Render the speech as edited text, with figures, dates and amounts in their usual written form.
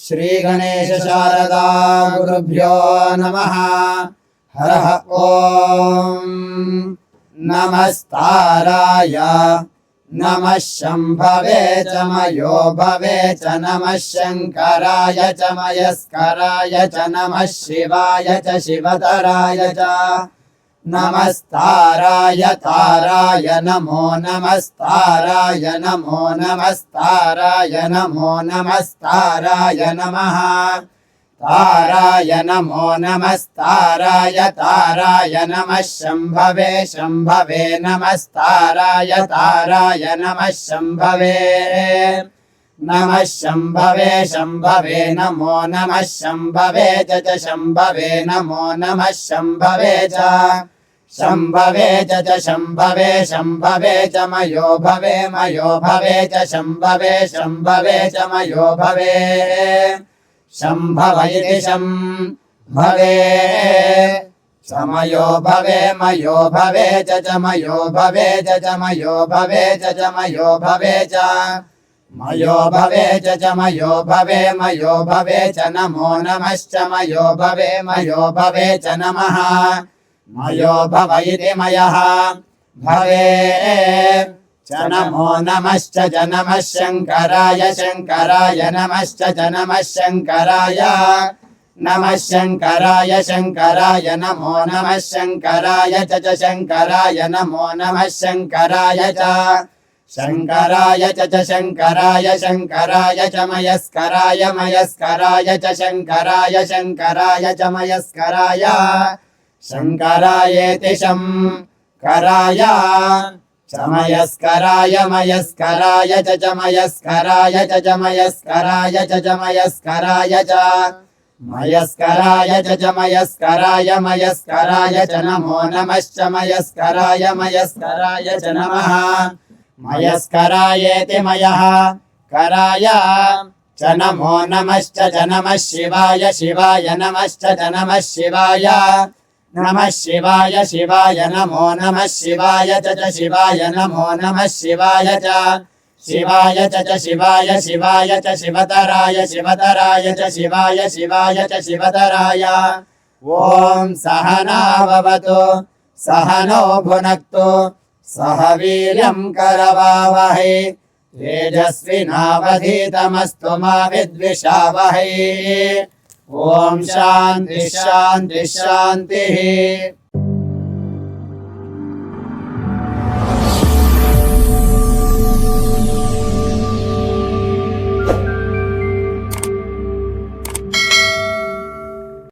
श्रीगणेश शारदा गुरुभ्यो नमः। हरः ॐ नमस्ताराय नमः शम्भवे च मयो भवे च नमः शङ्कराय च मयस्कराय च नमः शिवाय च शिवतराय च नमस्ताराय ताराय नमो नमस्ताराय नमो नमस्ताराय नमो नमस्ताराय नमः ताराय नमो नमस्ताराय ताराय नमः शम्भवे शम्भवे नमस्ताराय ताराय नमः शम्भवे नमः शम्भवे शम्भवे नमो नमः शम्भवे च शम्भवे नमो नमः शम्भवे च शम्भवे च शम्भवे शम्भवे च मयो भवे च शम्भवे शम्भवे च मयो भवे शम्भव इति शम्भवे समयो भवे मयो भवे च मयो भवे च मयो भवे च मयो भवे च मयो भवे च मयो भवे च नमो नमश्च मयो भवे च नमः मयो भव इति मयः भवे च नमो नमश्च च नमः शङ्कराय शङ्कराय नमश्च च नमः शङ्कराय नमः शङ्कराय शङ्कराय नमो नमः शङ्कराय च शङ्कराय नमो नमः शङ्कराय च शङ्कराय च शङ्कराय शङ्कराय च मयस्कराय मयस्कराय च शङ्कराय शङ्कराय च मयस्कराय शङ्करायेति शङ्कराय च मयस्कराय मयस्कराय च मयस्कराय च मयस्कराय च मयस्कराय च मयस्कराय च मयस्कराय मयस्कराय च नमो नमश्च मयस्कराय मयस्कराय च नमः मयस्करायेति मयः कराय च नमो नमश्च च नमः शिवाय शिवाय नमश्च च नमः शिवाय नमः शिवाय शिवाय नमो नमः शिवाय च शिवाय नमो नमः शिवाय च शिवाय च शिवाय शिवाय च शिवतराय शिवतराय च शिवाय शिवाय च शिवतराय ॐ सहना भवतु सहनो भुनक्तु सह वीर्यं करवावहै तेजस्विनावधीतमस्तु मा विद्विषावहै ॐ शान्तिः शान्तिः शान्तिः।